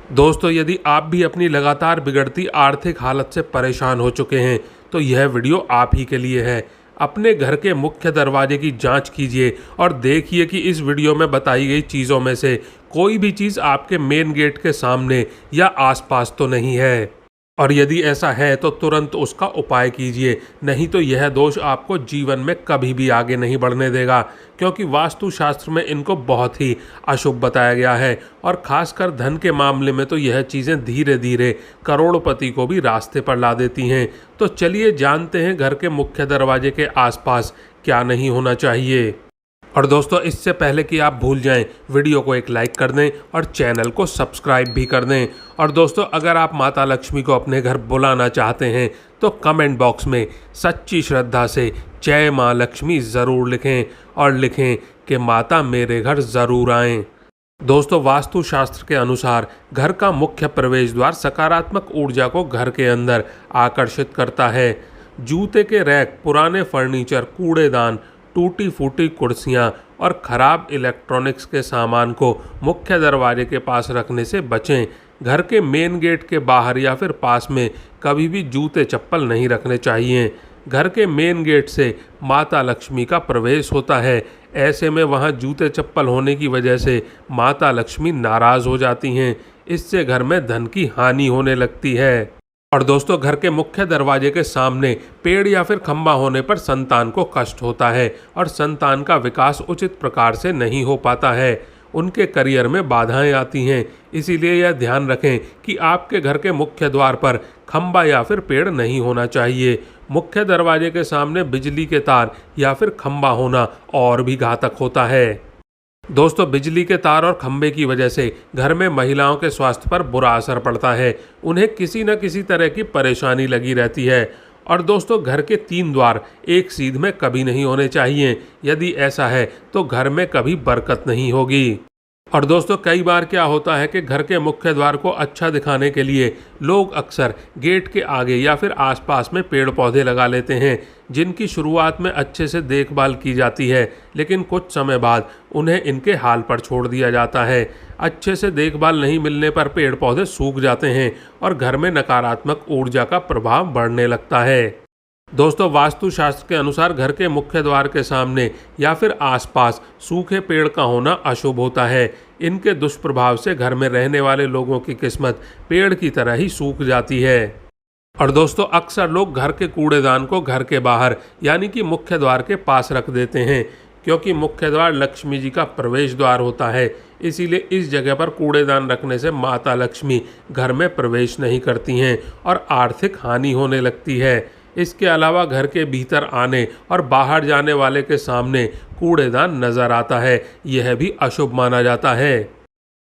दोस्तों, यदि आप भी अपनी लगातार बिगड़ती आर्थिक हालत से परेशान हो चुके हैं तो यह वीडियो आप ही के लिए है। अपने घर के मुख्य दरवाजे की जांच कीजिए और देखिए कि इस वीडियो में बताई गई चीज़ों में से कोई भी चीज़ आपके मेन गेट के सामने या आसपास तो नहीं है। और यदि ऐसा है तो तुरंत उसका उपाय कीजिए, नहीं तो यह दोष आपको जीवन में कभी भी आगे नहीं बढ़ने देगा, क्योंकि वास्तुशास्त्र में इनको बहुत ही अशुभ बताया गया है। और खासकर धन के मामले में तो यह चीज़ें धीरे धीरे करोड़पति को भी रास्ते पर ला देती हैं। तो चलिए जानते हैं घर के मुख्य दरवाजे के आसपास क्या नहीं होना चाहिए। और दोस्तों, इससे पहले कि आप भूल जाएं, वीडियो को एक लाइक कर दें और चैनल को सब्सक्राइब भी कर दें। और दोस्तों, अगर आप माता लक्ष्मी को अपने घर बुलाना चाहते हैं तो कमेंट बॉक्स में सच्ची श्रद्धा से जय माँ लक्ष्मी ज़रूर लिखें और लिखें कि माता मेरे घर ज़रूर आएं। दोस्तों, वास्तुशास्त्र के अनुसार घर का मुख्य प्रवेश द्वार सकारात्मक ऊर्जा को घर के अंदर आकर्षित करता है। जूते के रैक, पुराने फर्नीचर, कूड़ेदान, टूटी फूटी कुर्सियां और ख़राब इलेक्ट्रॉनिक्स के सामान को मुख्य दरवाजे के पास रखने से बचें। घर के मेन गेट के बाहर या फिर पास में कभी भी जूते चप्पल नहीं रखने चाहिए। घर के मेन गेट से माता लक्ष्मी का प्रवेश होता है। ऐसे में वहां जूते चप्पल होने की वजह से माता लक्ष्मी नाराज़ हो जाती हैं। इससे घर में धन की हानि होने लगती है। और दोस्तों, घर के मुख्य दरवाजे के सामने पेड़ या फिर खंबा होने पर संतान को कष्ट होता है और संतान का विकास उचित प्रकार से नहीं हो पाता है। उनके करियर में बाधाएं आती हैं। इसीलिए यह ध्यान रखें कि आपके घर के मुख्य द्वार पर खंबा या फिर पेड़ नहीं होना चाहिए। मुख्य दरवाजे के सामने बिजली के तार या फिर खंबा होना और भी घातक होता है। दोस्तों, बिजली के तार और खंभे की वजह से घर में महिलाओं के स्वास्थ्य पर बुरा असर पड़ता है। उन्हें किसी न किसी तरह की परेशानी लगी रहती है। और दोस्तों, घर के 3 द्वार एक सीध में कभी नहीं होने चाहिए। यदि ऐसा है तो घर में कभी बरकत नहीं होगी। और दोस्तों, कई बार क्या होता है कि घर के मुख्य द्वार को अच्छा दिखाने के लिए लोग अक्सर गेट के आगे या फिर आसपास में पेड़ पौधे लगा लेते हैं, जिनकी शुरुआत में अच्छे से देखभाल की जाती है, लेकिन कुछ समय बाद उन्हें इनके हाल पर छोड़ दिया जाता है। अच्छे से देखभाल नहीं मिलने पर पेड़ पौधे सूख जाते हैं और घर में नकारात्मक ऊर्जा का प्रभाव बढ़ने लगता है। दोस्तों, वास्तुशास्त्र के अनुसार घर के मुख्य द्वार के सामने या फिर आसपास सूखे पेड़ का होना अशुभ होता है। इनके दुष्प्रभाव से घर में रहने वाले लोगों की किस्मत पेड़ की तरह ही सूख जाती है। और दोस्तों, अक्सर लोग घर के कूड़ेदान को घर के बाहर यानी कि मुख्य द्वार के पास रख देते हैं, क्योंकि मुख्य द्वार लक्ष्मी जी का प्रवेश द्वार होता है। इसीलिए इस जगह पर कूड़ेदान रखने से माता लक्ष्मी घर में प्रवेश नहीं करती हैं और आर्थिक हानि होने लगती है। इसके अलावा घर के भीतर आने और बाहर जाने वाले के सामने कूड़ेदान नजर आता है, यह भी अशुभ माना जाता है।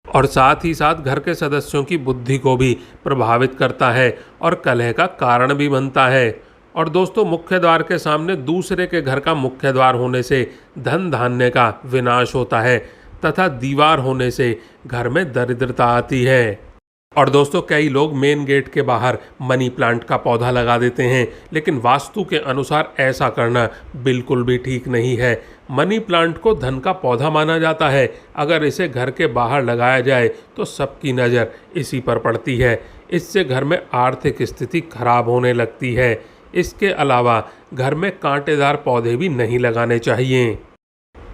और साथ ही साथ घर के सदस्यों की बुद्धि को भी प्रभावित करता है और कलह का कारण भी बनता है। और दोस्तों, मुख्य द्वार के सामने दूसरे के घर का मुख्य द्वार होने से धन धान्य का विनाश होता है तथा दीवार होने से घर में दरिद्रता आती है। और दोस्तों, कई लोग मेन गेट के बाहर मनी प्लांट का पौधा लगा देते हैं, लेकिन वास्तु के अनुसार ऐसा करना बिल्कुल भी ठीक नहीं है। मनी प्लांट को धन का पौधा माना जाता है। अगर इसे घर के बाहर लगाया जाए तो सबकी नज़र इसी पर पड़ती है। इससे घर में आर्थिक स्थिति खराब होने लगती है। इसके अलावा घर में कांटेदार पौधे भी नहीं लगाने चाहिए।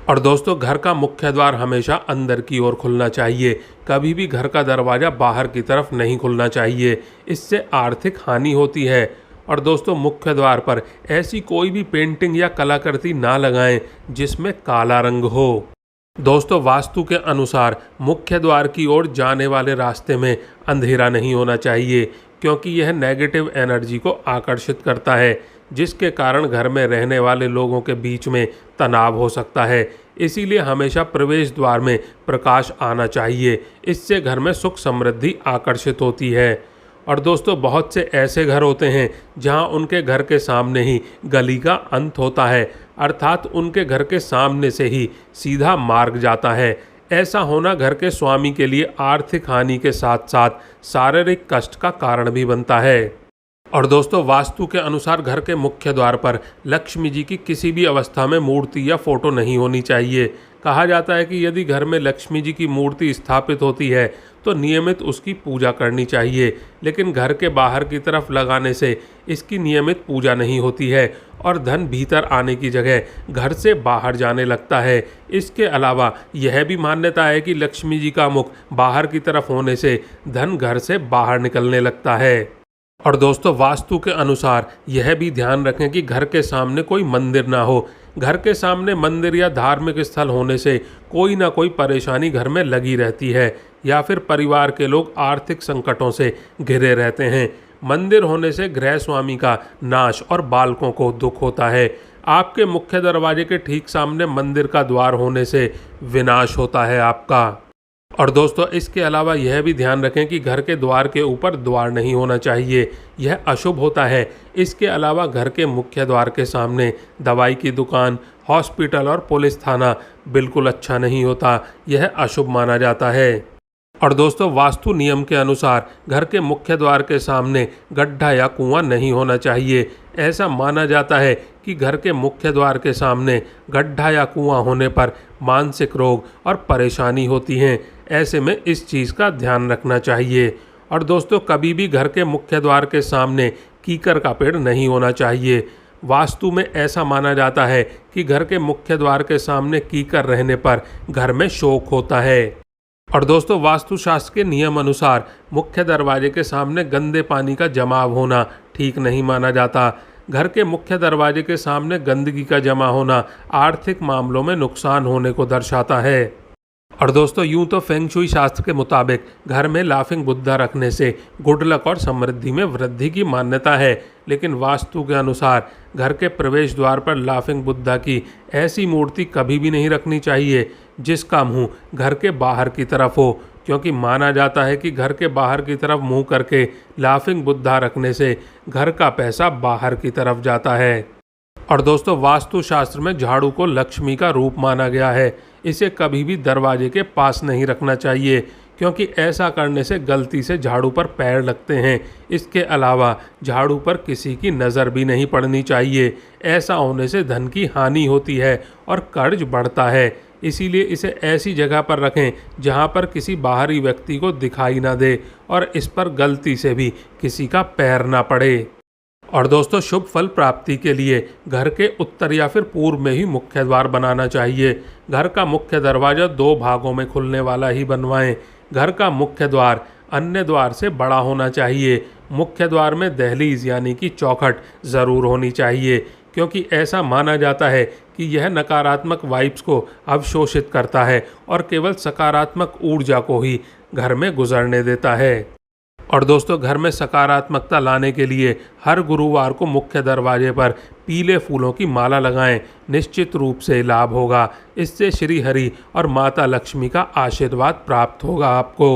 और दोस्तों, घर का मुख्य द्वार हमेशा अंदर की ओर खुलना चाहिए। कभी भी घर का दरवाज़ा बाहर की तरफ नहीं खुलना चाहिए। इससे आर्थिक हानि होती है। और दोस्तों, मुख्य द्वार पर ऐसी कोई भी पेंटिंग या कलाकृति ना लगाएं जिसमें काला रंग हो। दोस्तों, वास्तु के अनुसार मुख्य द्वार की ओर जाने वाले रास्ते में अंधेरा नहीं होना चाहिए, क्योंकि यह नेगेटिव एनर्जी को आकर्षित करता है, जिसके कारण घर में रहने वाले लोगों के बीच में तनाव हो सकता है। इसीलिए हमेशा प्रवेश द्वार में प्रकाश आना चाहिए। इससे घर में सुख समृद्धि आकर्षित होती है। और दोस्तों, बहुत से ऐसे घर होते हैं जहां उनके घर के सामने ही गली का अंत होता है, अर्थात उनके घर के सामने से ही सीधा मार्ग जाता है। ऐसा होना घर के स्वामी के लिए आर्थिक हानि के साथ साथ शारीरिक कष्ट का कारण भी बनता है। और दोस्तों, वास्तु के अनुसार घर के मुख्य द्वार पर लक्ष्मी जी की किसी भी अवस्था में मूर्ति या फोटो नहीं होनी चाहिए। कहा जाता है कि यदि घर में लक्ष्मी जी की मूर्ति स्थापित होती है तो नियमित उसकी पूजा करनी चाहिए, लेकिन घर के बाहर की तरफ लगाने से इसकी नियमित पूजा नहीं होती है और धन भीतर आने की जगह घर से बाहर जाने लगता है। इसके अलावा यह भी मान्यता है कि लक्ष्मी जी का मुख बाहर की तरफ होने से धन घर से बाहर निकलने लगता है। और दोस्तों, वास्तु के अनुसार यह भी ध्यान रखें कि घर के सामने कोई मंदिर ना हो। घर के सामने मंदिर या धार्मिक स्थल होने से कोई ना कोई परेशानी घर में लगी रहती है या फिर परिवार के लोग आर्थिक संकटों से घिरे रहते हैं। मंदिर होने से गृह स्वामी का नाश और बालकों को दुख होता है। आपके मुख्य दरवाजे के ठीक सामने मंदिर का द्वार होने से विनाश होता है आपका। और दोस्तों, इसके अलावा यह भी ध्यान रखें कि घर के द्वार के ऊपर द्वार नहीं होना चाहिए, यह अशुभ होता है। इसके अलावा घर के मुख्य द्वार के सामने दवाई की दुकान, हॉस्पिटल और पुलिस थाना बिल्कुल अच्छा नहीं होता, यह अशुभ माना जाता है। और दोस्तों, वास्तु नियम के अनुसार घर के मुख्य द्वार के सामने गड्ढा या कुआं नहीं होना चाहिए। ऐसा माना जाता है कि घर के मुख्य द्वार के सामने गड्ढा या कुआं होने पर मानसिक रोग और परेशानी होती हैं। ऐसे में इस चीज़ का ध्यान रखना चाहिए। और दोस्तों, कभी भी घर के मुख्य द्वार के सामने कीकर का पेड़ नहीं होना चाहिए। वास्तु में ऐसा माना जाता है कि घर के मुख्य द्वार के सामने कीकर रहने पर घर में शोक होता है। और दोस्तों, वास्तुशास्त्र के नियम अनुसार मुख्य दरवाजे के सामने गंदे पानी का जमाव होना ठीक नहीं माना जाता। घर के मुख्य दरवाजे के सामने गंदगी का जमा होना आर्थिक मामलों में नुकसान होने को दर्शाता है। और दोस्तों, यूं तो फेंग शुई शास्त्र के मुताबिक घर में लाफिंग बुद्धा रखने से गुड लक और समृद्धि में वृद्धि की मान्यता है, लेकिन वास्तु के अनुसार घर के प्रवेश द्वार पर लाफिंग बुद्धा की ऐसी मूर्ति कभी भी नहीं रखनी चाहिए जिसका मुंह घर के बाहर की तरफ हो, क्योंकि माना जाता है कि घर के बाहर की तरफ मुंह करके लाफिंग बुद्धा रखने से घर का पैसा बाहर की तरफ जाता है। और दोस्तों, वास्तुशास्त्र में झाड़ू को लक्ष्मी का रूप माना गया है। इसे कभी भी दरवाजे के पास नहीं रखना चाहिए, क्योंकि ऐसा करने से गलती से झाड़ू पर पैर लगते हैं। इसके अलावा झाड़ू पर किसी की नज़र भी नहीं पड़नी चाहिए। ऐसा होने से धन की हानि होती है और कर्ज बढ़ता है। इसीलिए इसे ऐसी जगह पर रखें जहां पर किसी बाहरी व्यक्ति को दिखाई ना दे और इस पर गलती से भी किसी का पैर ना पड़े। और दोस्तों, शुभ फल प्राप्ति के लिए घर के उत्तर या फिर पूर्व में ही मुख्य द्वार बनाना चाहिए। घर का मुख्य दरवाज़ा 2 भागों में खुलने वाला ही बनवाएं। घर का मुख्य द्वार अन्य द्वार से बड़ा होना चाहिए। मुख्य द्वार में दहलीज यानी कि चौखट ज़रूर होनी चाहिए, क्योंकि ऐसा माना जाता है कि यह नकारात्मक वाइब्स को अवशोषित करता है और केवल सकारात्मक ऊर्जा को ही घर में गुजरने देता है। और दोस्तों, घर में सकारात्मकता लाने के लिए हर गुरुवार को मुख्य दरवाजे पर पीले फूलों की माला लगाएं। निश्चित रूप से लाभ होगा। इससे श्री हरि और माता लक्ष्मी का आशीर्वाद प्राप्त होगा आपको।